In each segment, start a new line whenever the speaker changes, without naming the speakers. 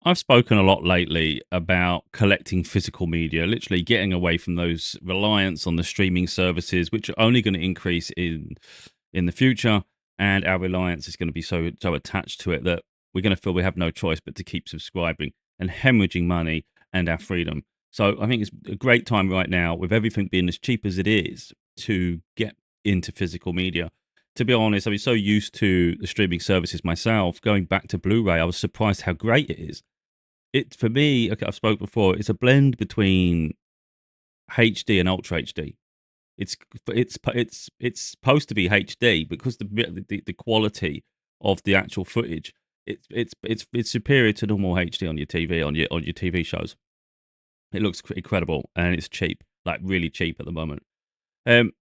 I've spoken a lot lately about collecting physical media, literally getting away from those reliance on the streaming services, which are only going to increase in the future, and our reliance is going to be so attached to it that we're going to feel we have no choice but to keep subscribing and hemorrhaging money and our freedom. So I think it's a great time right now, with everything being as cheap as it is, to get into physical media. To be honest, I've been so used to the streaming services myself. Going back to Blu-ray, I was surprised how great it is. It for me, okay, I've spoke before, it's a blend between HD and Ultra HD. It's it's supposed to be HD because the quality of the actual footage, it's superior to normal HD on your TV, on your TV shows. It looks incredible, and it's cheap, like really cheap at the moment. Um,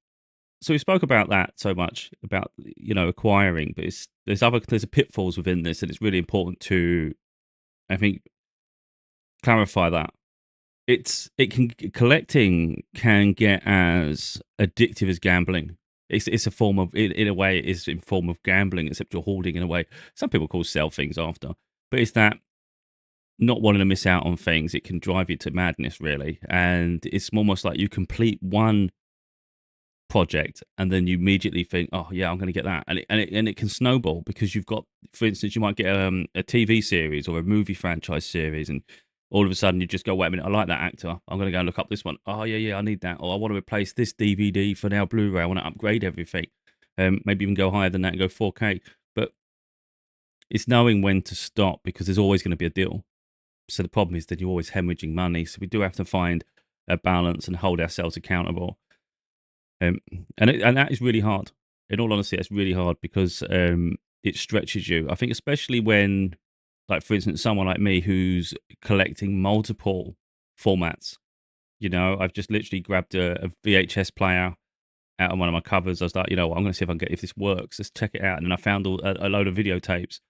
so we spoke about that so much about, acquiring, but there's pitfalls within this, and it's really important to, I think, clarify that. Collecting can get as addictive as gambling. It's a form of, in a way, it is in form of gambling, except you're hoarding in a way. Some people call sell things after, but it's that not wanting to miss out on things. It can drive you to madness, really, and it's almost like you complete one project and then you immediately think, oh yeah, I'm going to get that, and it can snowball because you've got, for instance, you might get a TV series or a movie franchise series, and all of a sudden you just go, wait a minute, I like that actor, I'm going to go and look up this one. Oh yeah, I need that, or I want to replace this DVD for now Blu-ray, I want to upgrade everything, maybe even go higher than that and go 4K. But it's knowing when to stop, because there's always going to be a deal. So the problem is that you're always hemorrhaging money, so we do have to find a balance and hold ourselves accountable. Um, and that is really hard. In all honesty, it's really hard because it stretches you. I think especially when, like for instance, someone like me who's collecting multiple formats. I've just literally grabbed a VHS player out of one of my covers. I was like, I'm going to see if I can get if this works. Let's check it out. And then I found a load of videotapes.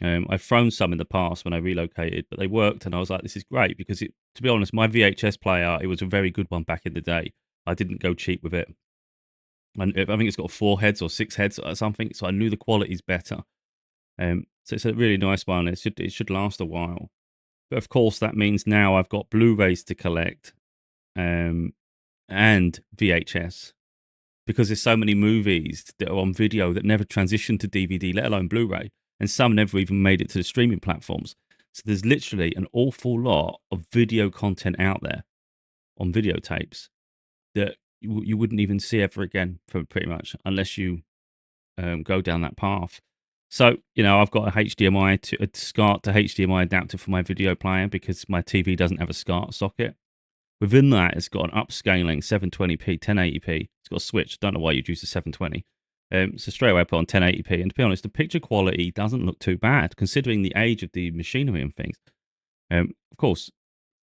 I've thrown some in the past when I relocated, but they worked, and I was like, this is great because to be honest, my VHS player, it was a very good one back in the day. I didn't go cheap with it. And I think it's got 4 heads or 6 heads or something, so I knew the quality's better. So it's a really nice one. It should last a while. But of course, that means now I've got Blu-rays to collect, um, and VHS, because there's so many movies that are on video that never transitioned to DVD, let alone Blu-ray, and some never even made it to the streaming platforms. So there's literally an awful lot of video content out there on videotapes that you wouldn't even see ever again, for pretty much, unless you go down that path. So, I've got a HDMI to a SCART to HDMI adapter for my video player because my TV doesn't have a SCART socket. Within that, it's got an upscaling 720p, 1080p. It's got a switch. Don't know why you'd use the 720. So straight away I put on 1080p, and to be honest, the picture quality doesn't look too bad considering the age of the machinery and things. Of course,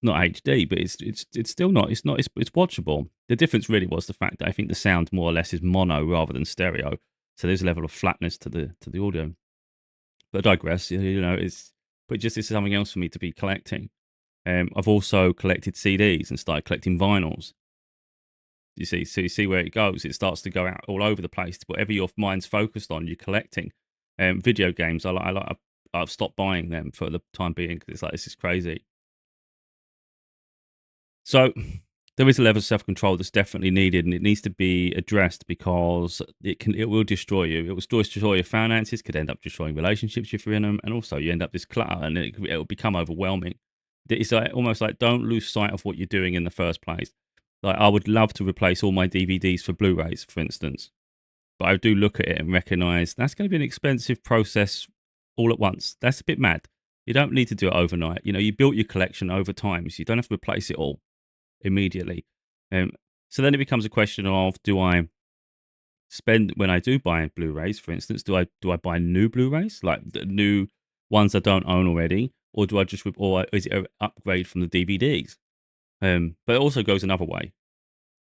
not HD, but it's still not. It's watchable. The difference really was the fact that I think the sound more or less is mono rather than stereo. So there's a level of flatness to the audio. But I digress. But just it's something else for me to be collecting. I've also collected CDs and started collecting vinyls. You see, so you see where it goes. It starts to go out all over the place. Whatever your mind's focused on, you're collecting. Video games, I've stopped buying them for the time being because it's like, this is crazy. So there is a level of self-control that's definitely needed, and it needs to be addressed because it will destroy you. It will destroy your finances, could end up destroying relationships if you're in them, and also you end up this clutter, and it will become overwhelming. It's like, almost like, don't lose sight of what you're doing in the first place. Like, I would love to replace all my DVDs for Blu-rays, for instance, but I do look at it and recognize that's going to be an expensive process all at once. That's a bit mad. You don't need to do it overnight. You built your collection over time, so you don't have to replace it all immediately. Um, so then it becomes a question of, do I spend, when I do buy Blu-rays, for instance, do I buy new Blu-rays, like the new ones I don't own already, or do I just or is it an upgrade from the DVDs? But it also goes another way.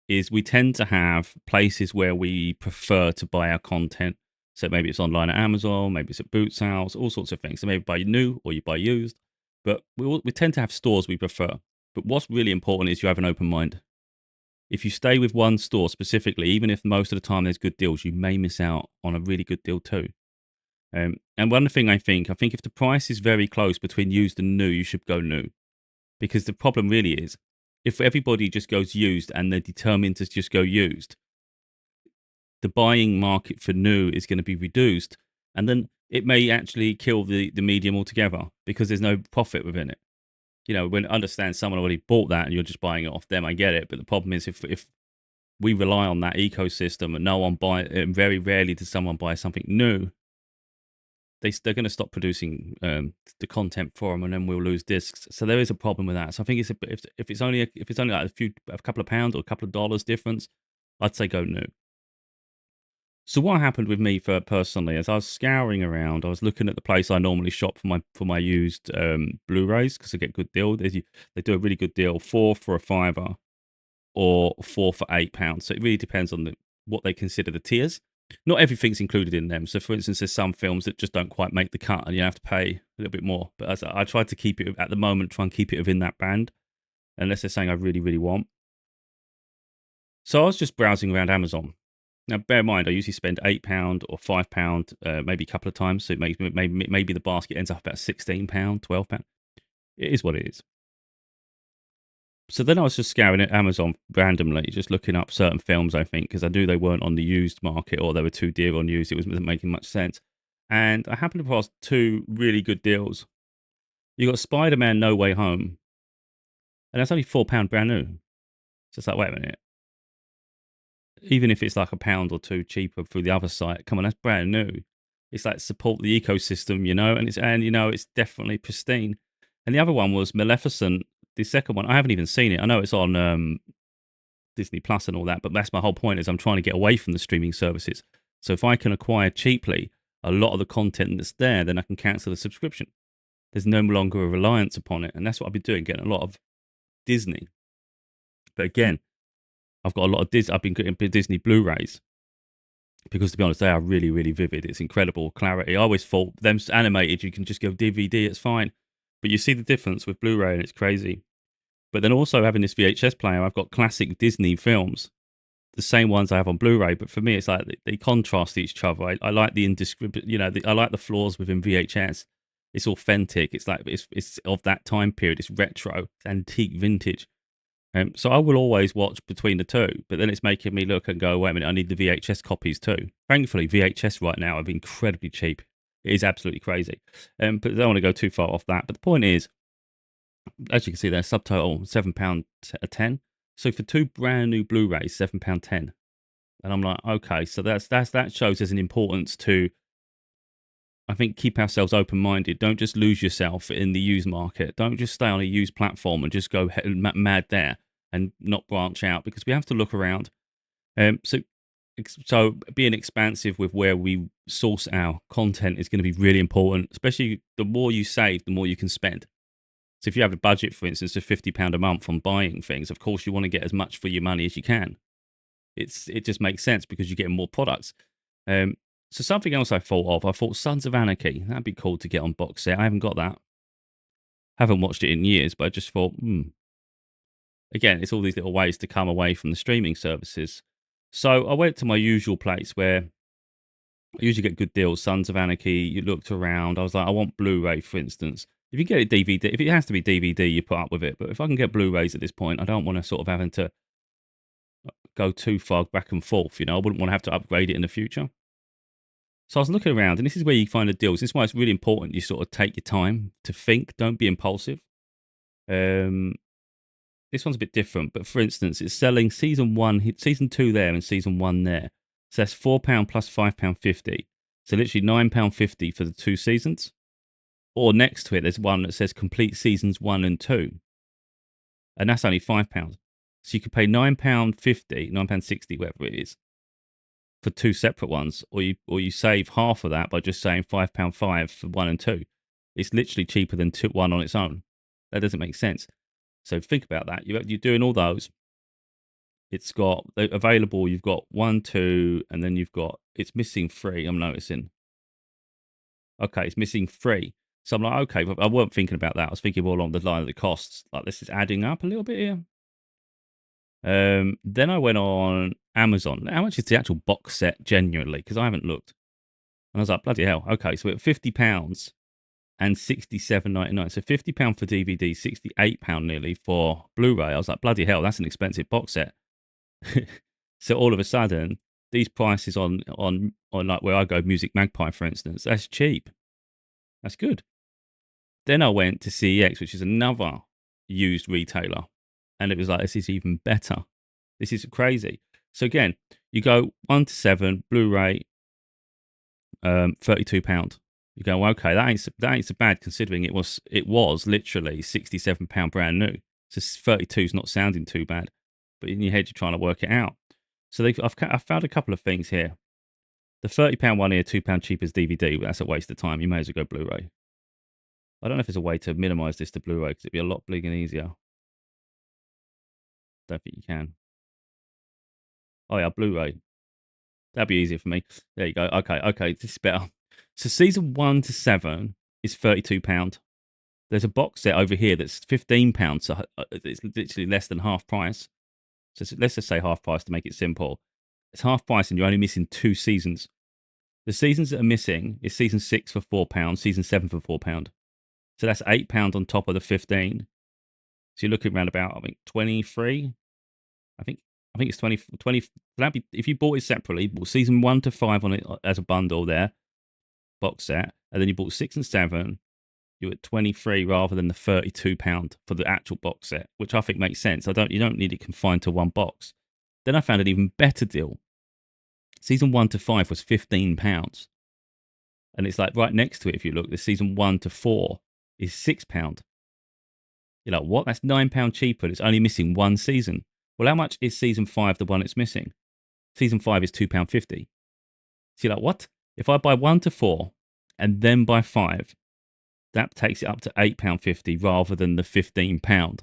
Is we tend to have places where we prefer to buy our content. So maybe it's online at Amazon, maybe it's at boot sales, all sorts of things. So maybe buy new or you buy used, but we tend to have stores we prefer. But what's really important is you have an open mind. If you stay with one store specifically, even if most of the time there's good deals, you may miss out on a really good deal too. And one thing I think if the price is very close between used and new, you should go new. Because the problem really is, if everybody just goes used and they're determined to just go used, the buying market for new is going to be reduced. And then it may actually kill the medium altogether because there's no profit within it. When understand someone already bought that and you're just buying it off them, I get it. But the problem is if we rely on that ecosystem and no one buy, and very rarely does someone buy something new, they're going to stop producing the content for them, and then we'll lose discs. So there is a problem with that. So I think if it's only like a couple of pounds or a couple of dollars difference, I'd say go new. So what happened with me personally, as I was scouring around, I was looking at the place I normally shop for my used Blu-rays because I get good deal. They do a really good deal, 4 for a fiver or 4 for £8. So it really depends on what they consider the tiers. Not everything's included in them. So for instance, there's some films that just don't quite make the cut and you have to pay a little bit more. But as I try to keep it at the moment, try and keep it within that band, unless they're saying I really, really want. So I was just browsing around Amazon. Now, bear in mind, I usually spend £8 or £5, maybe a couple of times. So it makes maybe the basket ends up about £16, £12. It is what it is. So then I was just scouring at Amazon randomly, just looking up certain films, I think, because I knew they weren't on the used market or they were too dear on used. It wasn't making much sense. And I happened to pass two really good deals. You got Spider-Man No Way Home, and that's only £4 brand new. So it's like, wait a minute. Even if it's like a pound or two cheaper through the other site, come on, that's brand new. It's like support the ecosystem, and it's definitely pristine. And the other one was Maleficent. The second one, I haven't even seen it. I know it's on Disney Plus and all that, but that's my whole point is I'm trying to get away from the streaming services. So if I can acquire cheaply a lot of the content that's there, then I can cancel the subscription. There's no longer a reliance upon it. And that's what I've been doing, getting a lot of Disney. But again, I've got a lot of Disney. I've been getting Disney Blu-rays because, to be honest, they are really, really vivid. It's incredible clarity. I always thought them animated, you can just go DVD, it's fine. But you see the difference with Blu-ray, and it's crazy. But then also having this VHS player, I've got classic Disney films, the same ones I have on Blu-ray. But for me, it's like they contrast each other. I like the indescript, I like the flaws within VHS. It's authentic. It's like it's of that time period. It's retro, it's antique, vintage. So I will always watch between the two, but then it's making me look and go, wait a minute, I need the VHS copies too. Thankfully, VHS right now are incredibly cheap. It is absolutely crazy. But I don't want to go too far off that. But the point is, as you can see there, subtotal £7 a 10. So for two brand new Blu-rays, £7.10. And I'm like, okay, so that shows there's an importance to, I think, keep ourselves open-minded. Don't just lose yourself in the used market. Don't just stay on a used platform and just go mad there and not branch out, because we have to look around. So being expansive with where we source our content is going to be really important, especially the more you save, the more you can spend. So if you have a budget, for instance, of £50 a month on buying things, of course you want to get as much for your money as you can. It just makes sense because you're getting more products. So something else I thought Sons of Anarchy. That'd be cool to get on box set. I haven't got that. Haven't watched it in years, but I just thought, again, it's all these little ways to come away from the streaming services. So I went to my usual place where I usually get good deals. Sons of Anarchy. You looked around. I was like, I want Blu-ray, for instance. If you get it DVD, if it has to be DVD, you put up with it. But if I can get Blu-rays at this point, I don't want to sort of having to go too far back and forth. I wouldn't want to have to upgrade it in the future. So I was looking around, and this is where you find the deals. This is why it's really important you sort of take your time to think. Don't be impulsive. This one's a bit different, but for instance, it's selling season 2 there and season 1 there. So that's £4 plus £5.50. So literally £9.50 for the 2 seasons. Or next to it, there's one that says complete seasons 1 and 2. And that's only £5. So you could pay £9.50, £9.60, whatever it is, for 2 separate ones, or you save half of that by just saying £5.5 for 1 and 2. It's literally cheaper than 1 on its own. That doesn't make sense. So think about that. You're doing all those. It's got available. You've got 1, 2, and then it's missing 3. I'm noticing. Okay, it's missing 3. So I'm like, okay, but I weren't thinking about that. I was thinking more along the line of the costs. Like, this is adding up a little bit here. Then I went on Amazon. How much is the actual box set genuinely? Because I haven't looked. I was like, bloody hell. Okay, so we're at £50 and 67.99. So £50 for DVD, £68 nearly for Blu-ray. I was like, bloody hell, that's an expensive box set. So all of a sudden, these prices on like where I go, Music Magpie, for instance, that's cheap. That's good. Then I went to CEX, which is another used retailer, and it was like, this is even better. This is crazy. So again, you go 1 to 7 Blu-ray, £32. You go, well, okay, that ain't so bad considering it was literally £67 brand new. So 32 is not sounding too bad, but in your head you're trying to work it out. So I've found a couple of things here. The £30 one here, £2 cheaper as DVD, but that's a waste of time. You may as well go Blu-ray. I don't know if there's a way to minimise this to Blu-ray because it'd be a lot bigger and easier. Don't think you can. Oh yeah, Blu-ray. That'd be easier for me. There you go. Okay, this is better. So season 1 to 7 is £32. There's a box set over here that's £15, so it's literally less than half price. So let's just say half price to make it simple. It's half price and you're only missing 2 seasons. The seasons that are missing is season 6 for £4, season 7 for £4. So that's £8 on top of the 15. So you're looking around about, I think, 23. I think it's 20. That'd be, if you bought it separately, bought season 1 to 5 on it as a bundle there, box set, and then you bought 6 and 7, you're at 23 rather than the £32 for the actual box set, which I think makes sense. You don't need it confined to one box. Then I found an even better deal. Season 1 to 5 was £15. And it's like right next to it, if you look, the season 1 to 4 is £6. You're like, what? That's £9 cheaper. It's only missing one season. Well, how much is season 5 the one it's missing? Season 5 is £2.50. So you're like, what? If I buy 1 to 4 and then buy 5, that takes it up to £8.50 rather than the £15.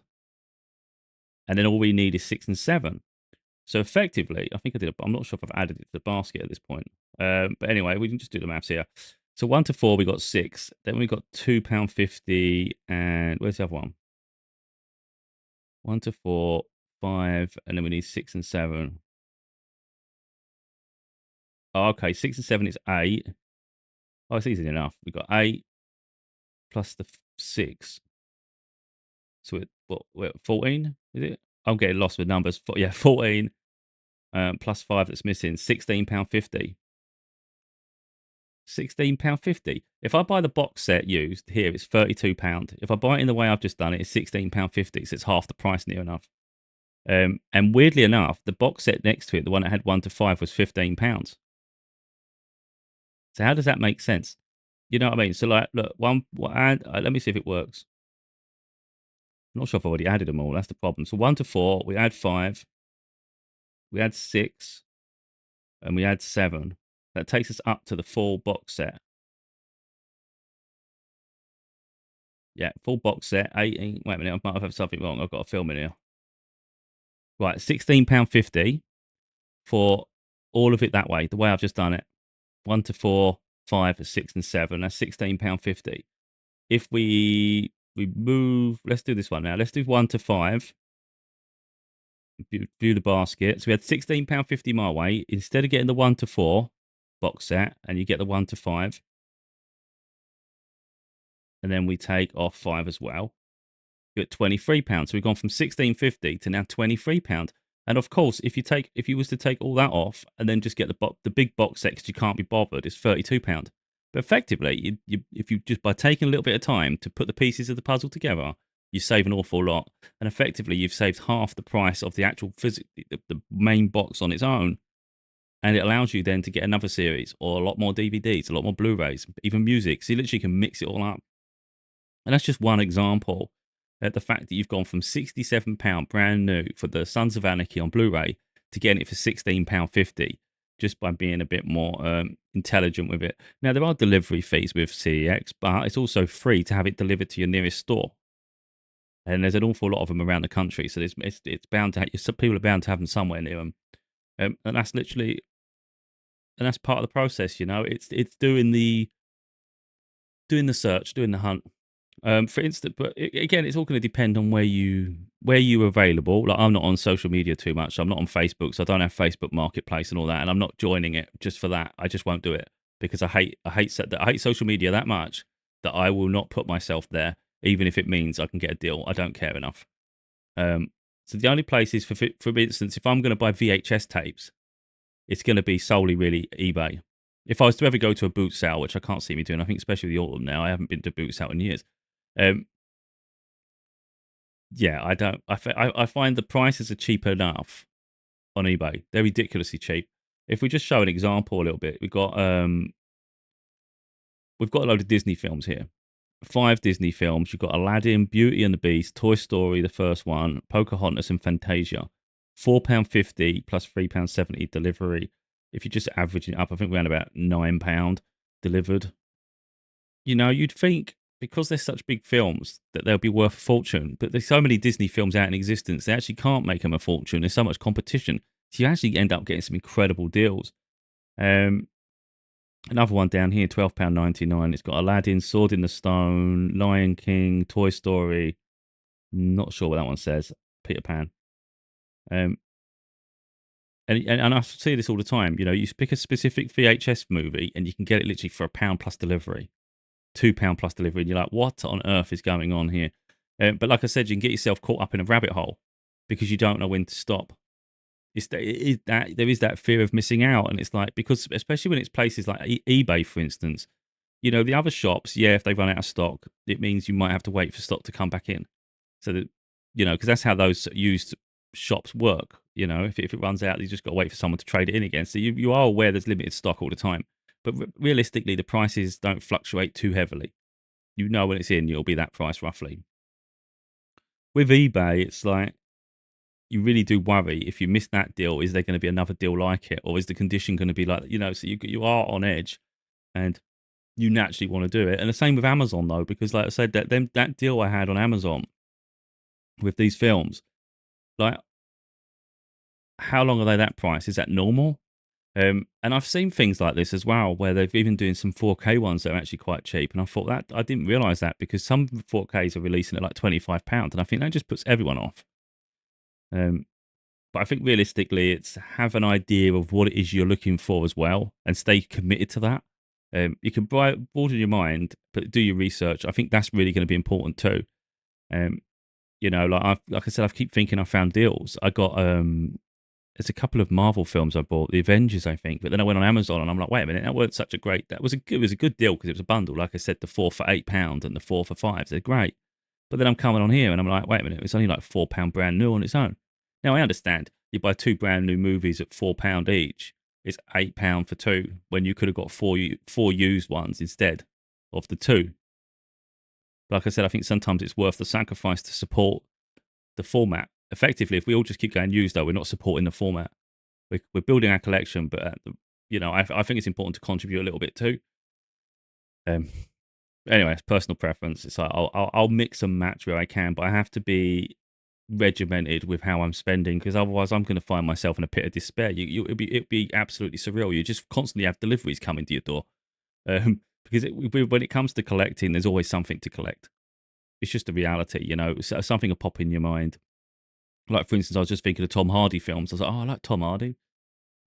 And then all we need is 6 and 7. So effectively, I think I'm not sure if I've added it to the basket at this point. But anyway, we can just do the maths here. So 1 to 4, we got 6. Then we got £2.50. And where's the other one? 1 to 4, 5. And then we need 6 and 7. Oh, okay, 6 and 7 is 8. Oh, it's easy enough. We got 8 plus the 6. So we're at 14, is it? I'm getting lost with numbers. Yeah, 14 plus 5 that's missing, £16.50. £16.50. If I buy the box set used here, it's £32. If I buy it in the way I've just done it, it's £16.50. So it's half the price near enough. And weirdly enough, the box set next to it, the one that had 1 to 5, was £15. So how does that make sense? You know what I mean? So like, look, let me see if it works. I'm not sure if I've already added them all. That's the problem. So 1 to 4, we add 5, we add 6, and we add 7. That takes us up to the full box set. Yeah, full box set, 18. Wait a minute, I might have had something wrong. I've got a film in here. Right, £16.50 for all of it that way, the way I've just done it. 1 to 4, 5, 6, and 7. That's £16.50. If we move, let's do this one now. Let's do 1 to 5. View the basket. So we had £16.50 my way. Instead of getting the 1 to 4 box set, and you get the 1 to 5, and then we take off 5 as well, you're at £23. So we've gone from £16.50 to now £23. And of course, if you was to take all that off and then just get the big box set because you can't be bothered, it's £32. But effectively, if you just by taking a little bit of time to put the pieces of the puzzle together, you save an awful lot. And effectively, you've saved half the price of the actual the main box on its own. And it allows you then to get another series or a lot more DVDs, a lot more Blu-rays, even music. So you literally can mix it all up. And that's just one example. The fact that you've gone from £67 brand new for the Sons of Anarchy on Blu-ray to getting it for £16.50 just by being a bit more intelligent with it. Now, there are delivery fees with CEX, but it's also free to have it delivered to your nearest store. And there's an awful lot of them around the country, so it's bound to people are bound to have them somewhere near them. And that's literally, and that's part of the process, you know. It's doing the search, doing the hunt. For instance, but again, it's all going to depend on where you're available. Like, I'm not on social media too much. I'm not on Facebook, so I don't have Facebook Marketplace and all that, and I'm not joining it just for that. I just won't do it because I hate social media that much that I will not put myself there, even if it means I can get a deal. I don't care enough. Um, so the only places, for instance, if I'm going to buy VHS tapes, it's going to be solely really eBay. If I was to ever go to a boot sale, which I can't see me doing, I think especially with the autumn now, I haven't been to a boot sale in years. Um, yeah, I don't. I find the prices are cheap enough on eBay. They're ridiculously cheap. If we just show an example a little bit, we've got a load of Disney films here. 5 Disney films. You've got Aladdin, Beauty and the Beast, Toy Story, the first one, Pocahontas, and Fantasia. £4.50 plus £3.70 delivery. If you just average it up, I think we're around about £9 delivered. You know, you'd think because they're such big films that they'll be worth a fortune, but there's so many Disney films out in existence, they actually can't make them a fortune. There's so much competition. So you actually end up getting some incredible deals. Um, Another one down here, £12.99. It's got Aladdin, Sword in the Stone, Lion King, Toy Story. Not sure what that one says. Peter Pan. Um, and I see this all the time. You know, you pick a specific VHS movie and you can get it literally for £1 plus delivery, £2 plus delivery. And you're like, what on earth is going on here? But like I said, you can get yourself caught up in a rabbit hole because you don't know when to stop. There is that fear of missing out, and it's like, because especially when it's places like eBay, for instance, you know, the other shops, yeah, if they run out of stock, it means you might have to wait for stock to come back in. So that, you know, because that's how those used shops work. You know, if it runs out, you just got to wait for someone to trade it in again. So you are aware there's limited stock all the time, but realistically, the prices don't fluctuate too heavily. You know, when it's in, it'll be that price roughly. With eBay, it's like, you really do worry if you miss that deal. Is there going to be another deal like it, or is the condition going to be like, you know? So you are on edge, and you naturally want to do it. And the same with Amazon though, because like I said, that deal I had on Amazon with these films, like, how long are they that price? Is that normal? And I've seen things like this as well, where they've even doing some 4K ones that are actually quite cheap. And I thought that I didn't realize that, because some 4Ks are releasing at like £25, and I think that just puts everyone off. Um, But I think realistically, it's have an idea of what it is you're looking for as well, and stay committed to that. You can broaden your mind, but do your research. I think that's really going to be important too. Um, you know, like I said, I keep thinking I found deals. I got there's a couple of Marvel films I bought, the Avengers, I think. But then I went on Amazon and I'm like, wait a minute, that wasn't such a great. It was a good deal because it was a bundle. Like I said, the 4 for £8 and the 4 for 5. They're great. But then I'm coming on here and I'm like, wait a minute, it's only like £4 brand new on its own. Now I understand you buy 2 brand new movies at £4 each. It's £8 for 2 when you could have got four used ones instead of the 2. But like I said, I think sometimes it's worth the sacrifice to support the format. Effectively, if we all just keep going used, though, we're not supporting the format. We're building our collection, but you know, I think it's important to contribute a little bit too. Um, anyway, it's personal preference. It's like I'll mix and match where I can, but I have to be regimented with how I'm spending, because otherwise I'm going to find myself in a pit of despair. It'd be absolutely surreal. You just constantly have deliveries coming to your door, because when it comes to collecting, there's always something to collect. It's just a reality, you know. Something will pop in your mind. Like, for instance, I was just thinking of Tom Hardy films. I was like, oh, I like Tom Hardy.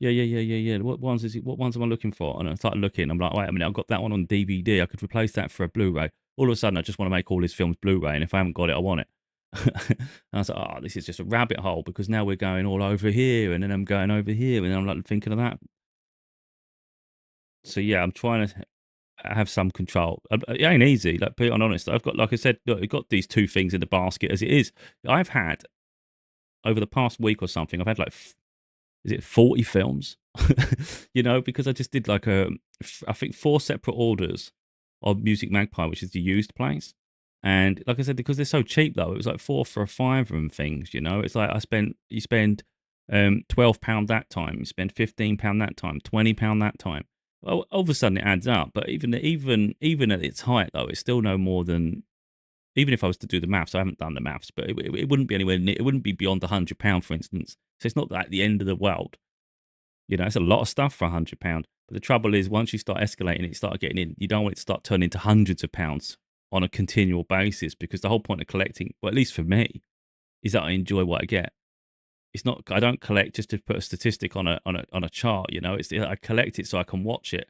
Yeah. What ones is it? What ones am I looking for? And I started looking. I'm like, wait a minute, I've got that one on DVD. I could replace that for a Blu-ray. All of a sudden, I just want to make all his films Blu-ray, and if I haven't got it, I want it. And I was like, oh, this is just a rabbit hole, because now we're going all over here, and then I'm going over here, and then I'm like thinking of that. So yeah, I'm trying to have some control. It ain't easy. Like, being honest, I've got, like I said, look, I've got these 2 things in the basket as it is. I've had over the past week or something, I've had like, is it 40 films? You know, because I just did like I think 4 separate orders of Music Magpie, which is the used place. And like I said, because they're so cheap though, it was like 4 for a fiver and things, you know. It's like you spend £12 that time, you spend £15 that time, £20 that time. Well, all of a sudden it adds up. But even at its height though, it's still no more than, even if I was to do the maths, I haven't done the maths, but it wouldn't be anywhere near, it wouldn't be beyond £100, for instance. So it's not like the end of the world. You know, it's a lot of stuff for £100. But the trouble is, once you start escalating it, start getting in, you don't want it to start turning into hundreds of pounds on a continual basis, because the whole point of collecting, well, at least for me, is that I enjoy what I get. It's not, I don't collect just to put a statistic on a chart, you know. I collect it so I can watch it,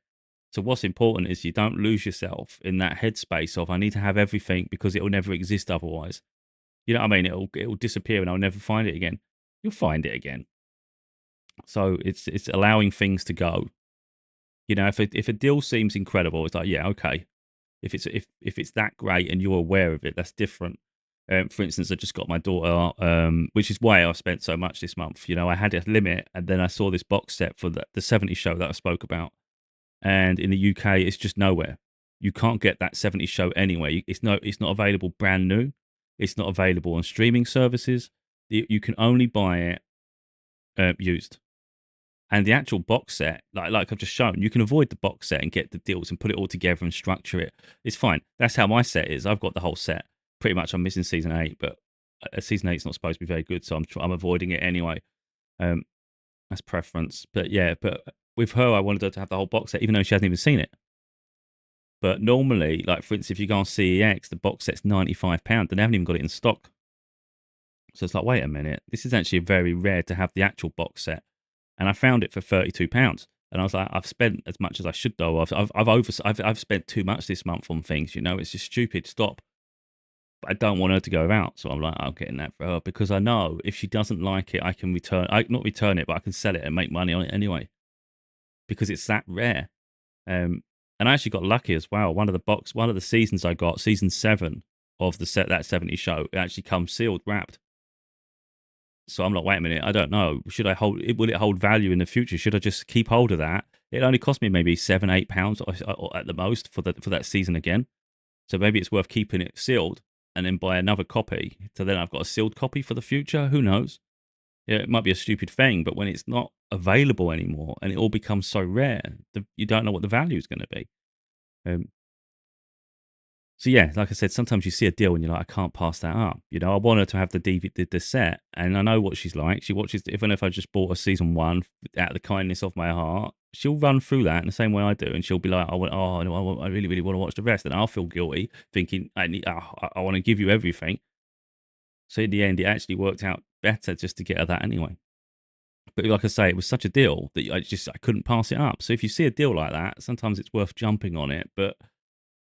So what's important is you don't lose yourself in that headspace of I need to have everything because it will never exist otherwise. You know what I mean? It'll disappear and I'll never find it again. You'll find it again. So it's allowing things to go. You know, if a deal seems incredible, it's like, yeah, okay. If it's that great and you're aware of it, that's different. For instance, I just got my daughter, which is why I spent so much this month. You know, I had a limit, and then I saw this box set for the '70s show that I spoke about, and in the UK, it's just nowhere. You can't get that '70s show anywhere. It's not available brand new. It's not available on streaming services. You can only buy it used. And the actual box set, like I've just shown, you can avoid the box set and get the deals and put it all together and structure it. It's fine. That's how my set is. I've got the whole set. Pretty much, I'm missing season 8, but season 8's not supposed to be very good, so I'm avoiding it anyway. Um, that's preference. But yeah, but with her, I wanted her to have the whole box set, even though she hasn't even seen it. But normally, like for instance, if you go on CEX, the box set's £95. They haven't even got it in stock. So it's like, wait a minute, this is actually very rare to have the actual box set. And I found it for £32. And I was like, I've spent as much as I should though. I've spent too much this month on things, you know, it's just stupid. Stop. But I don't want her to go out. So I'm like, I'm getting that for her because I know if she doesn't like it, I can not return it, but I can sell it and make money on it anyway. Because it's that rare. And I actually got lucky as well. One of the seasons I got, season 7 of that '70s show, it actually comes sealed, wrapped. So I'm like, wait a minute, I don't know. Should I hold it? Will it hold value in the future? Should I just keep hold of that? It only cost me maybe £7, £8 at the most for that season again. So maybe it's worth keeping it sealed and then buy another copy. So then I've got a sealed copy for the future. Who knows? Yeah, it might be a stupid thing, but when it's not available anymore and it all becomes so rare, you don't know what the value is going to be. Um, So yeah, like I said, sometimes you see a deal and you're like, I can't pass that up. You know, I want her to have the DVD, the set, and I know what she's like. She watches, even if I just bought a season 1 out of the kindness of my heart, she'll run through that in the same way I do, and she'll be like, I really, really want to watch the rest, and I'll feel guilty thinking, I want to give you everything. So in the end, it actually worked out better just to get her that anyway. But like I say, it was such a deal that I couldn't pass it up. So if you see a deal like that, sometimes it's worth jumping on it, but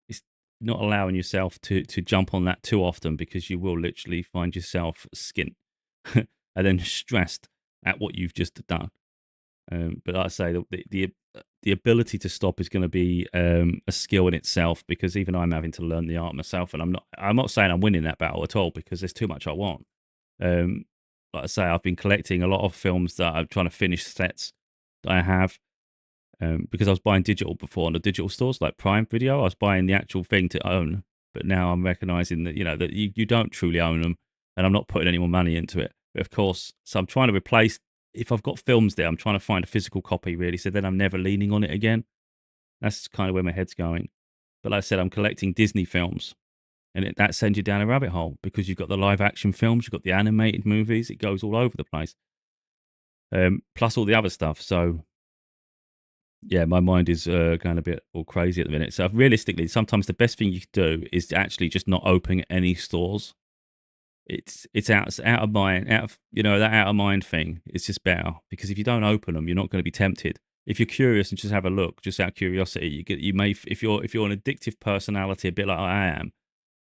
it's not allowing yourself to jump on that too often because you will literally find yourself skint and then stressed at what you've just done. But like I say, the ability to stop is going to be a skill in itself because even I'm having to learn the art myself, and I'm not saying I'm winning that battle at all because there's too much I want. Um, like I say, I've been collecting a lot of films that I'm trying to finish sets that I have because I was buying digital before on the digital stores like Prime Video. I was buying the actual thing to own, but now I'm recognizing that that you don't truly own them, and I'm not putting any more money into it. But of course, so I'm trying to replace. If I've got films there, I'm trying to find a physical copy really, so then I'm never leaning on it again. That's kind of where my head's going. But like I said, I'm collecting Disney films, and that sends you down a rabbit hole because you've got the live action films, you've got the animated movies. It goes all over the place, plus all the other stuff. So yeah, my mind is going a bit all crazy at the minute. So realistically, sometimes the best thing you can do is to actually just not open any stores. It's out of mind, out of that out of mind thing. It's just better because if you don't open them, you're not going to be tempted. If you're curious and just have a look, just out of curiosity, you may if you're an addictive personality, a bit like I am,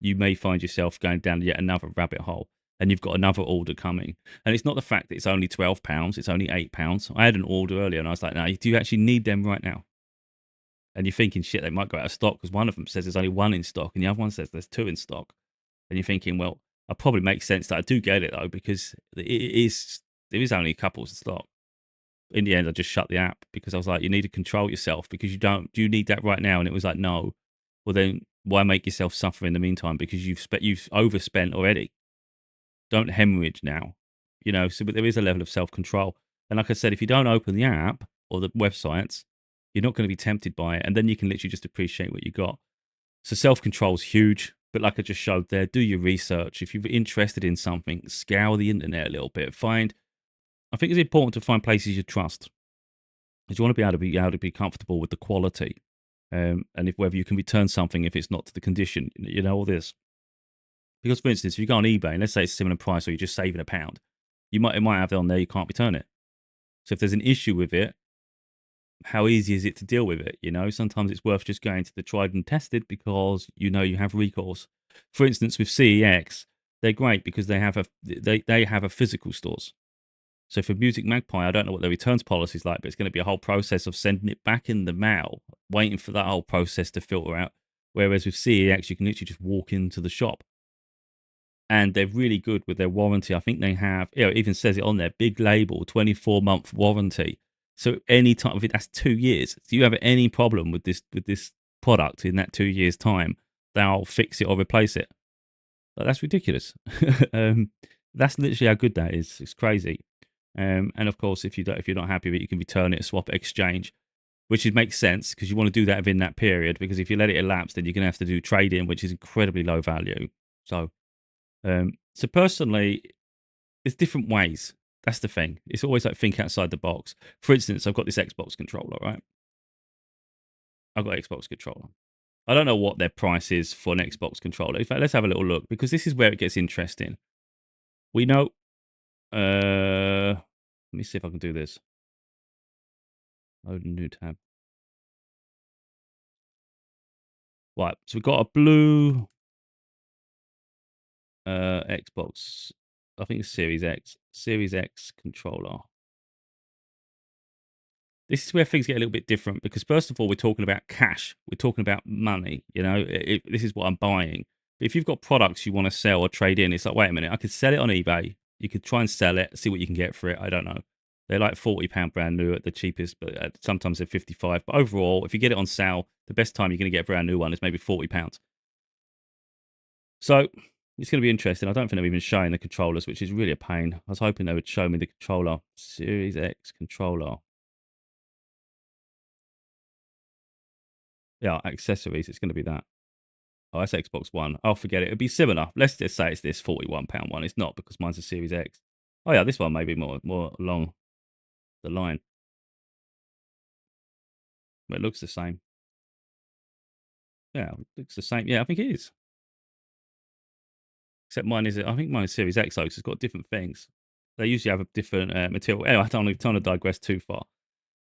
you may find yourself going down yet another rabbit hole. And you've got another order coming. And it's not the fact that it's only £12, it's only £8. I had an order earlier and I was like, no, do you actually need them right now? And you're thinking, shit, they might go out of stock because one of them says there's only one in stock and the other one says there's 2 in stock. And you're thinking, well, it probably makes sense that I do get it though, because there is only a couple in stock. In the end, I just shut the app because I was like, you need to control yourself because do you need that right now? And it was like, no. Well, then why make yourself suffer in the meantime? Because you've overspent already. Don't hemorrhage now, but there is a level of self-control. And like I said, if you don't open the app or the websites, you're not going to be tempted by it. And then you can literally just appreciate what you got. So self-control is huge. But like I just showed there, do your research. If you're interested in something, scour the internet a little bit. I think it's important to find places you trust. Because you want to be able to be comfortable with the quality. And whether you can return something if it's not to the condition, all this. Because, for instance, if you go on eBay and let's say it's a similar price or you're just saving £1, it might have it on there, you can't return it. So if there's an issue with it, how easy is it to deal with it? Sometimes it's worth just going to the tried and tested because you have recourse. For instance, with CEX, they're great because they have a physical stores. So for Music Magpie, I don't know what their returns policy is like, but it's going to be a whole process of sending it back in the mail, waiting for that whole process to filter out. Whereas with CEX, you can literally just walk into the shop, and they're really good with their warranty. I think they have, it even says it on their big label, 24-month warranty. So any time of it, that's 2 years. Do you have any problem with this product in that 2 years time, they'll fix it or replace it. But that's ridiculous. um, that's literally how good that is. It's crazy. And of course, if you're not happy with it, you can return it, swap it, exchange, which makes sense because you want to do that within that period. Because if you let it elapse, then you're going to have to do trade in, which is incredibly low value. So personally, there's different ways. That's the thing. It's always like think outside the box. For instance, I've got this Xbox controller, right? I've got an Xbox controller. I don't know what their price is for an Xbox controller. In fact, let's have a little look because this is where it gets interesting. We know. Let me see if I can do this. Load a new tab. Right, so we've got a blue Xbox. I think it's Series X controller. This is where things get a little bit different because first of all, we're talking about cash. We're talking about money. This is what I'm buying. But if you've got products you want to sell or trade in, it's like, wait a minute, I could sell it on eBay. You could try and sell it, see what you can get for it. I don't know. They're like £40 brand new at the cheapest, but sometimes they're 55. But overall, if you get it on sale, the best time you're going to get a brand new one is maybe £40. So it's going to be interesting. I don't think they're even showing the controllers, which is really a pain. I was hoping they would show me the controller. Series X controller. Yeah, accessories. It's going to be that. Oh, that's Xbox One. I'll forget it. It'd be similar. Let's just say it's this £41 one. It's not because mine's a Series X. Oh yeah, this one may be more along the line. But it looks the same. Yeah, it looks the same. Yeah, I think it is. Except I think mine is Series X though, 'cause it's got different things. They usually have a different material. Anyway, I don't want to digress too far.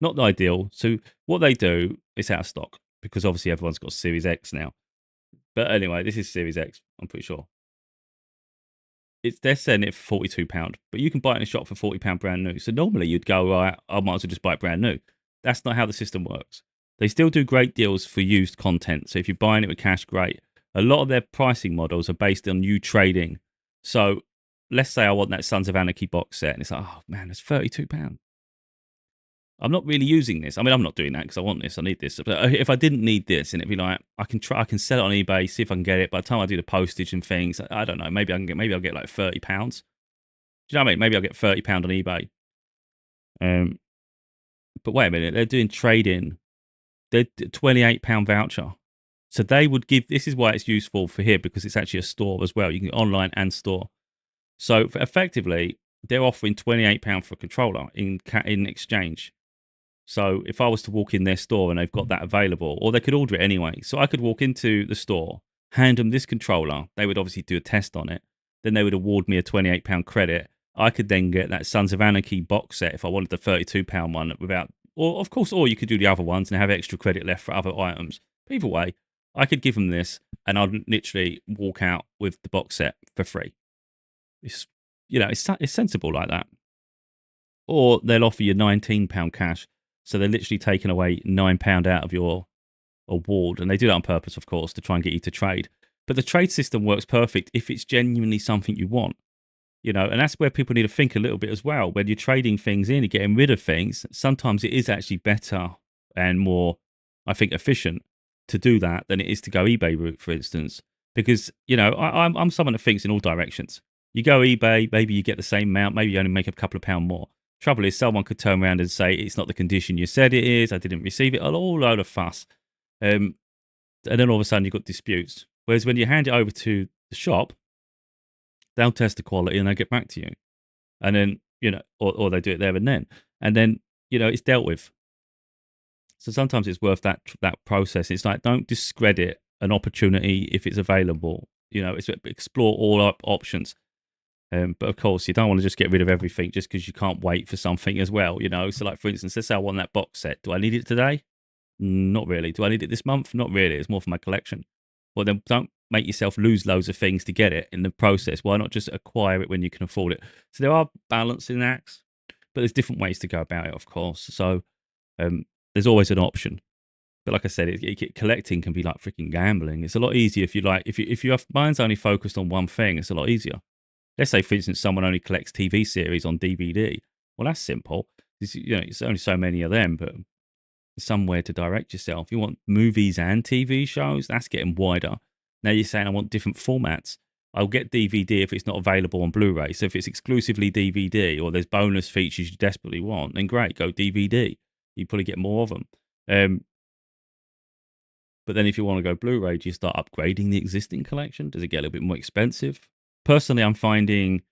Not the ideal. So what they do is out of stock because obviously everyone's got Series X now. But anyway, this is Series X. I'm pretty sure. They're selling it for £42, but you can buy it in a shop for £40 brand new. So normally you'd go, right, I might as well just buy it brand new. That's not how the system works. They still do great deals for used content. So if you're buying it with cash, great. A lot of their pricing models are based on you trading. So let's say I want that Sons of Anarchy box set, and it's like, oh man, it's £32. I'm not really using this. I mean, I'm not doing that because I want this. I need this. But if I didn't need this, and it'd be like, I can sell it on eBay, see if I can get it. By the time I do the postage and things, I don't know. Maybe I'll get like £30. Do you know what I mean? Maybe I'll get £30 on eBay. But wait a minute, they're doing trading. They're £28 voucher. So they would give. This is why it's useful for here because it's actually a store as well. You can get online and store. So effectively, they're offering £28 for a controller in exchange. So if I was to walk in their store and they've got that available, or they could order it anyway. So I could walk into the store, hand them this controller. They would obviously do a test on it. Then they would award me a £28 credit. I could then get that Sons of Anarchy box set if I wanted the £32 one without, or of course, or you could do the other ones and have extra credit left for other items. But either way, I could give them this and I'd literally walk out with the box set for free. It's, it's sensible like that. Or they'll offer you £19 cash. So they're literally taking away £9 out of your award. And they do that on purpose, of course, to try and get you to trade. But the trade system works perfect if it's genuinely something you want. And that's where people need to think a little bit as well. When you're trading things in and getting rid of things, sometimes it is actually better and more, I think, efficient to do that than it is to go eBay route, for instance. Because, I'm someone that thinks in all directions. You go eBay, maybe you get the same amount, maybe you only make a couple of pounds more. Trouble is, someone could turn around and say, it's not the condition you said it is, I didn't receive it, a whole load of fuss. And then all of a sudden you've got disputes. Whereas when you hand it over to the shop, they'll test the quality and they'll get back to you. And then, or they do it there and then. And then, it's dealt with. So sometimes it's worth that process. It's like, don't discredit an opportunity if it's available. It's explore all options. But of course, you don't want to just get rid of everything just because you can't wait for something as well, you know? So, like, for instance, let's say I want that box set. Do I need it today? Not really. Do I need it this month? Not really. It's more for my collection. Well, then don't make yourself lose loads of things to get it in the process. Why not just acquire it when you can afford it? So there are balancing acts, but there's different ways to go about it, of course. So um, there's always an option. But like I said, collecting can be like freaking gambling. It's a lot easier if you like if you have mine's only focused on one thing. It's a lot easier. Let's say, for instance, someone only collects TV series on DVD. Well, that's simple. It's only so many of them, but somewhere to direct yourself. You want movies and TV shows, that's getting wider. Now you're saying I want different formats. I'll get DVD if it's not available on Blu-ray. So if it's exclusively DVD or there's bonus features you desperately want, then great, go DVD. You probably get more of them. But then if you want to go Blu-ray, do you start upgrading the existing collection? Does it get a little bit more expensive? Personally, I'm finding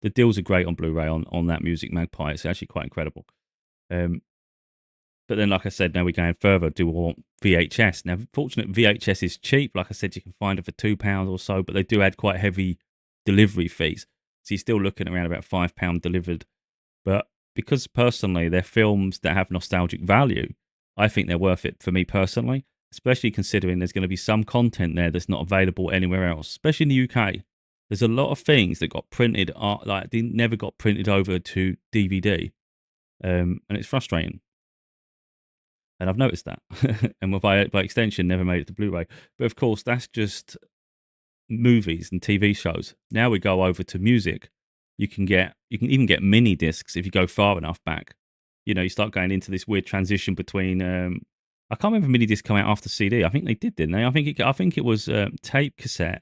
the deals are great on Blu-ray on that Music Magpie. It's actually quite incredible. But then, like I said, now we're going further. Do we want VHS? Now, fortunately, VHS is cheap. Like I said, you can find it for £2 or so, but they do add quite heavy delivery fees. So you're still looking around about £5 delivered. But because personally, they're films that have nostalgic value, I think they're worth it for me personally, especially considering there's going to be some content there that's not available anywhere else, especially in the UK. There's a lot of things that got printed, like they never got printed over to DVD. And it's frustrating. And I've noticed that. And by extension, never made it to Blu-ray. But of course, that's just movies and TV shows. Now we go over to music. You can even get mini discs if you go far enough back. You know, you start going into this weird transition between. I can't remember if mini discs come out after CD. I think they did, didn't they? I think it was tape, cassette,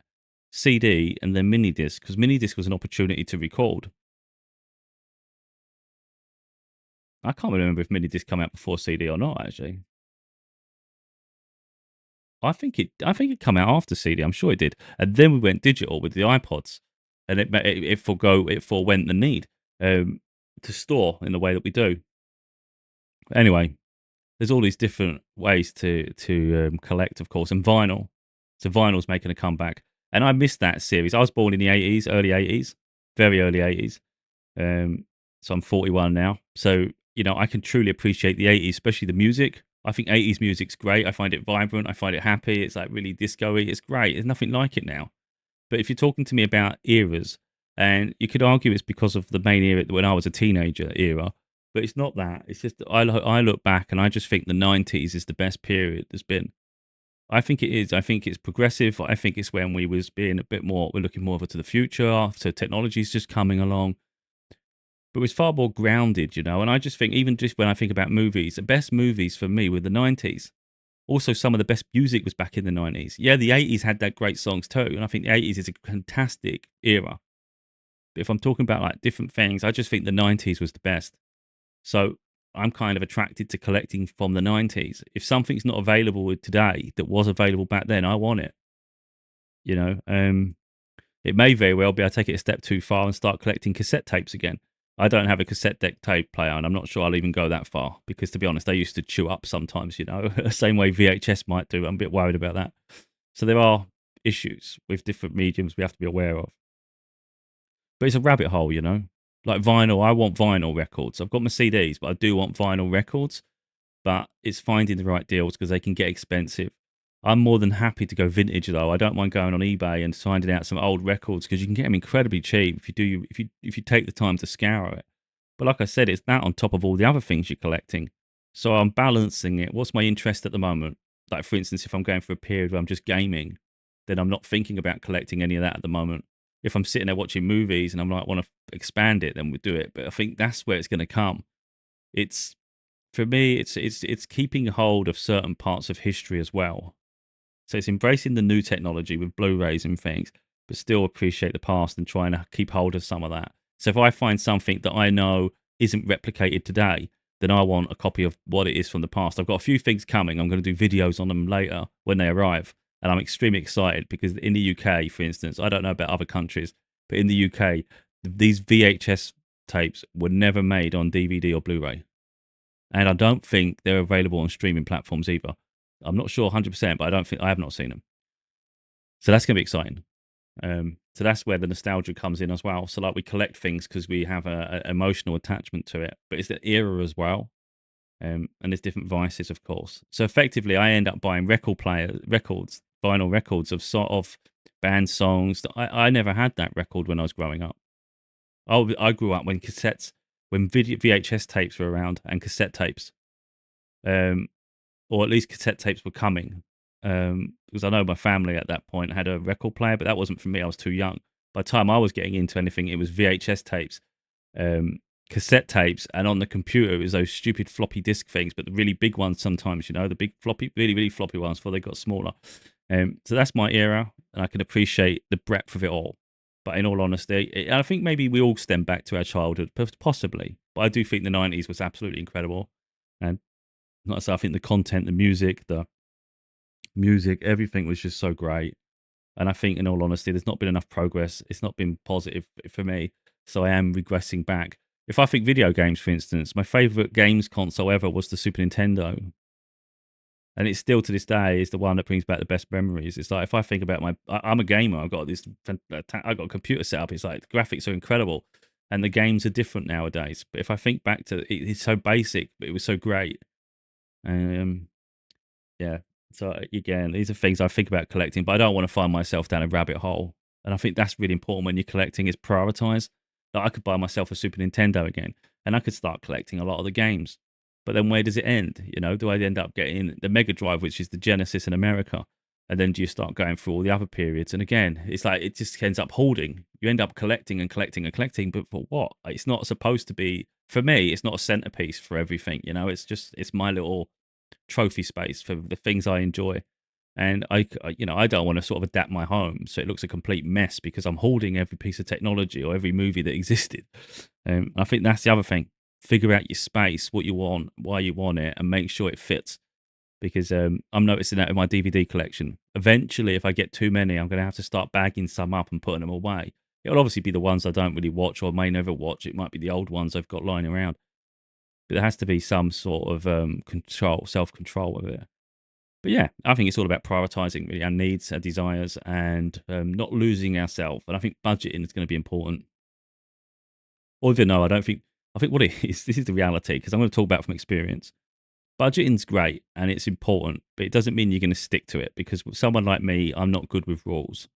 CD, and then mini disc because mini disc was an opportunity to record. I can't remember if mini disc come out before CD or not. Actually, I think it come out after CD. I'm sure it did, and then we went digital with the iPods, and it forewent the need to store in the way that we do. Anyway, there's all these different ways to collect, of course, and vinyl. So vinyl's making a comeback, and I missed that series. I was born in the '80s, early '80s, very early '80s. So I'm 41 now. So I can truly appreciate the '80s, especially the music. I think '80s music's great. I find it vibrant. I find it happy. It's like really disco-y. It's great. There's nothing like it now. But if you're talking to me about eras, and you could argue it's because of the main era when I was a teenager era, but it's not that. It's just that I look back and I just think the '90s is the best period there's been. I think it is. I think it's progressive. I think it's when we was being a bit more. We're looking more over to the future. So technology's just coming along, but it was far more grounded, And I just think, even just when I think about movies, the best movies for me were the '90s. Also, some of the best music was back in the '90s. Yeah, the '80s had that great songs too, and I think the '80s is a fantastic era. But if I'm talking about like different things, I just think the '90s was the best. So I'm kind of attracted to collecting from the '90s. If something's not available today that was available back then, I want it. You know, it may very well be I take it a step too far and start collecting cassette tapes again. I don't have a cassette deck tape player, and I'm not sure I'll even go that far because, to be honest, they used to chew up sometimes. Same way VHS might do. I'm a bit worried about that. So there are issues with different mediums we have to be aware of. But it's a rabbit hole. Like vinyl, I want vinyl records. I've got my CDs, but I do want vinyl records. But it's finding the right deals because they can get expensive. I'm more than happy to go vintage though. I don't mind going on eBay and finding out some old records because you can get them incredibly cheap if you take the time to scour it. But like I said, it's that on top of all the other things you're collecting. So I'm balancing it. What's my interest at the moment? Like for instance, if I'm going for a period where I'm just gaming, then I'm not thinking about collecting any of that at the moment. If I'm sitting there watching movies and I'm like want to expand it, then we'll do it. But I think that's where it's going to come. It's for me, it's keeping hold of certain parts of history as well. So it's embracing the new technology with Blu-rays and things, but still appreciate the past and trying to keep hold of some of that. So if I find something that I know isn't replicated today, then I want a copy of what it is from the past. I've got a few things coming. I'm going to do videos on them later when they arrive. And I'm extremely excited because in the UK, for instance, I don't know about other countries, but in the UK, these VHS tapes were never made on DVD or Blu-ray. And I don't think they're available on streaming platforms either. I'm not sure 100%, but I have not seen them. So that's going to be exciting. So that's where the nostalgia comes in as well. So like we collect things because we have a emotional attachment to it, but it's the era as well. And there's different vices, of course. So effectively, I end up buying records, vinyl records of sort of band songs that I never had that record when I was growing up. I grew up when VHS tapes were around and cassette tapes, um, or at least cassette tapes were coming. Because I know my family at that point had a record player, but that wasn't for me. I was too young. By the time I was getting into anything, it was VHS tapes, um, cassette tapes, and on the computer it was those stupid floppy disk things, but the really big ones sometimes, the big floppy, really, really floppy ones before they got smaller. So that's my era, and I can appreciate the breadth of it all. But in all honesty, I think maybe we all stem back to our childhood, possibly. But I do think the 90s was absolutely incredible. And like I say, I think the content, the music, everything was just so great. And I think, in all honesty, there's not been enough progress. It's not been positive for me. So I am regressing back. If I think video games, for instance, my favorite games console ever was the Super Nintendo. And it's still to this day is the one that brings back the best memories. It's like if I think about I'm a gamer. I've got I've got a computer set up. It's like the graphics are incredible, and the games are different nowadays. But if I think back to it's so basic, but it was so great. Um, yeah. So again, these are things I think about collecting, but I don't want to find myself down a rabbit hole. And I think that's really important when you're collecting is prioritize. Like I could buy myself a Super Nintendo again, and I could start collecting a lot of the games. But then where does it end? Do I end up getting the Mega Drive, which is the Genesis in America? And then do you start going through all the other periods? And again, it's like it just ends up hoarding. You end up collecting and collecting and collecting, but for what? It's not supposed to be, for me, it's not a centerpiece for everything. It's my little trophy space for the things I enjoy. And I don't want to sort of adapt my home so it looks a complete mess because I'm holding every piece of technology or every movie that existed. I think that's the other thing. Figure out your space, what you want, why you want it, and make sure it fits. Because I'm noticing that in my DVD collection. Eventually, if I get too many, I'm going to have to start bagging some up and putting them away. It'll obviously be the ones I don't really watch or may never watch. It might be the old ones I've got lying around. But there has to be some sort of self control with it. But yeah, I think it's all about prioritizing really our needs, our desires, and not losing ourselves. And I think budgeting is going to be important. Or even though I think what it is, this is the reality, because I'm going to talk about from experience. Budgeting's great and it's important, but it doesn't mean you're going to stick to it because with someone like me, I'm not good with rules.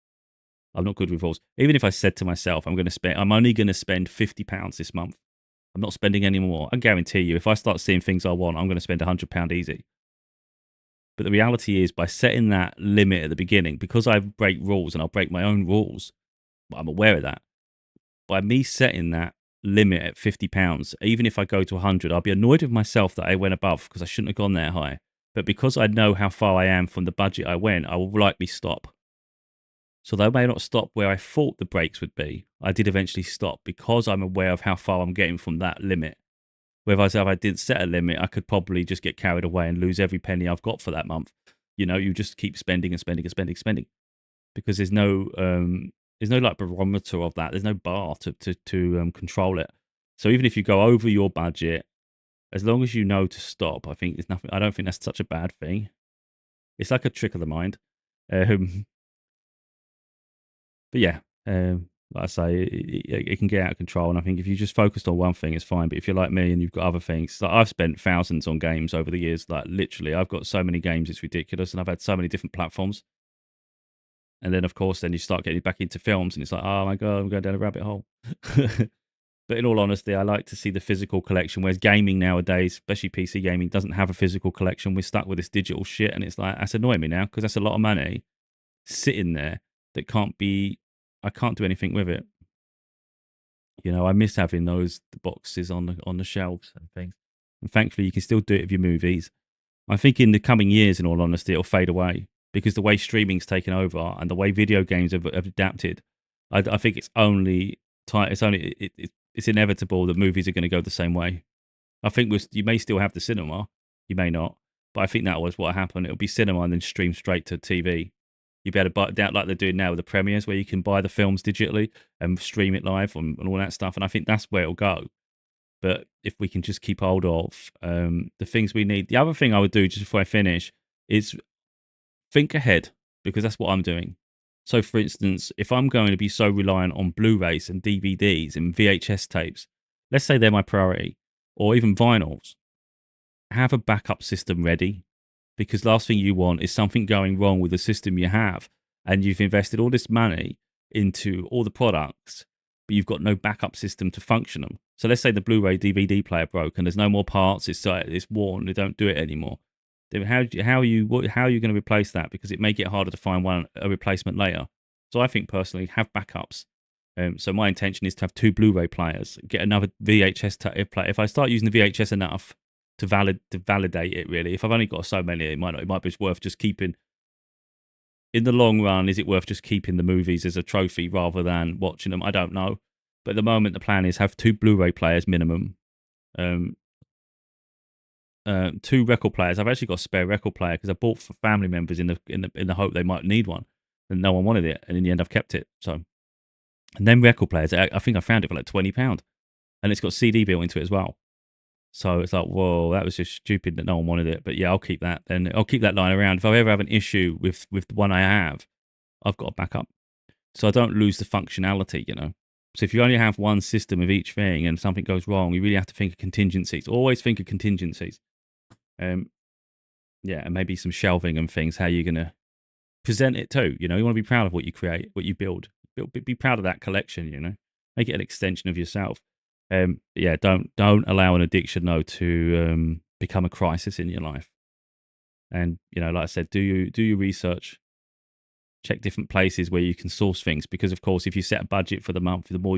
I'm not good with rules. Even if I said to myself, I'm only going to spend £50 this month. I'm not spending any more. I guarantee you, if I start seeing things I want, I'm going to spend £100 easy. But the reality is, by setting that limit at the beginning, because I break rules and I'll break my own rules, I'm aware of that. By me setting that limit at £50, even if I go to 100, I'll be annoyed with myself that I went above because I shouldn't have gone that high. But because I know how far I am from the budget I went, I will likely stop. So though I may not stop where I thought the brakes would be, I did eventually stop because I'm aware of how far I'm getting from that limit. Whereas if I didn't set a limit, I could probably just get carried away and lose every penny I've got for that month. You just keep spending and spending and spending and spending because there's no like barometer of that. There's no bar to control it. So even if you go over your budget, as long as you know to stop, I think there's nothing. I don't think that's such a bad thing. It's like a trick of the mind. Um, but yeah, like I say, it can get out of control. And I think if you just focused on one thing, it's fine. But if you're like me and you've got other things, like I've spent thousands on games over the years. Like literally, I've got so many games, it's ridiculous. And I've had so many different platforms. And then, of course, then you start getting back into films, and it's like, oh my god, I'm going down a rabbit hole. But in all honesty, I like to see the physical collection. Whereas gaming nowadays, especially PC gaming, doesn't have a physical collection. We're stuck with this digital shit, and it's like that's annoying me now because that's a lot of money sitting there that can't be. I can't do anything with it. I miss having the boxes on the shelves and things. And thankfully, you can still do it with your movies. I think in the coming years, in all honesty, it'll fade away because the way streaming's taken over and the way video games have adapted, I think it's only it's inevitable that movies are going to go the same way. I think you may still have the cinema, you may not, but I think that was what happened. It'll be cinema and then stream straight to TV. You'll be able to buy it down like they're doing now with the premieres, where you can buy the films digitally and stream it live and all that stuff. And I think that's where it'll go. But if we can just keep hold of the things we need. The other thing I would do just before I finish is think ahead because that's what I'm doing. So, for instance, if I'm going to be so reliant on Blu-rays and DVDs and VHS tapes, let's say they're my priority, or even vinyls, have a backup system ready, because last thing you want is something going wrong with the system you have, and you've invested all this money into all the products, but you've got no backup system to function them. So let's say the Blu-ray DVD player broke and there's no more parts, it's worn, they don't do it anymore. Then how are you going to replace that? Because it may get harder to find a replacement later. So I think personally, have backups. So my intention is to have 2 Blu-ray players, get another VHS player. If I start using the VHS enough to validate it, really, if I've only got so many, it might be worth just keeping. In the long run, is it worth just keeping the movies as a trophy rather than watching them? I don't know. But at the moment, the plan is have 2 Blu-ray players minimum, um, 2 record players. I've actually got a spare record player because I bought for family members in the hope they might need one, and no one wanted it, and in the end, I've kept it. So, and then record players, I think I found it for like £20, and it's got CD built into it as well. So it's like, whoa, that was just stupid that no one wanted it. But yeah, I'll keep that. Then I'll keep that lying around. If I ever have an issue with the one I have, I've got a backup, so I don't lose the functionality. So if you only have one system of each thing and something goes wrong, you really have to think of contingencies. Always think of contingencies. Yeah, and maybe some shelving and things. How you're gonna present it too. You want to be proud of what you create, what you build. Be proud of that collection. Make it an extension of yourself. Yeah, don't allow an addiction though to become a crisis in your life. And like I said, do your research. Check different places where you can source things, because of course, if you set a budget for the month, the more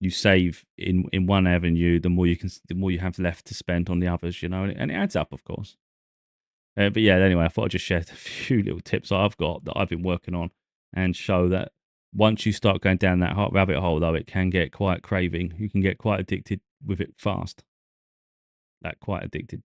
you save in one avenue, the more you have left to spend on the others. And it adds up, of course. But yeah, anyway, I thought I'd just share a few little tips I've got that I've been working on, and show that once you start going down that hot rabbit hole, though, it can get quite craving. You can get quite addicted with it fast. Quite addicted.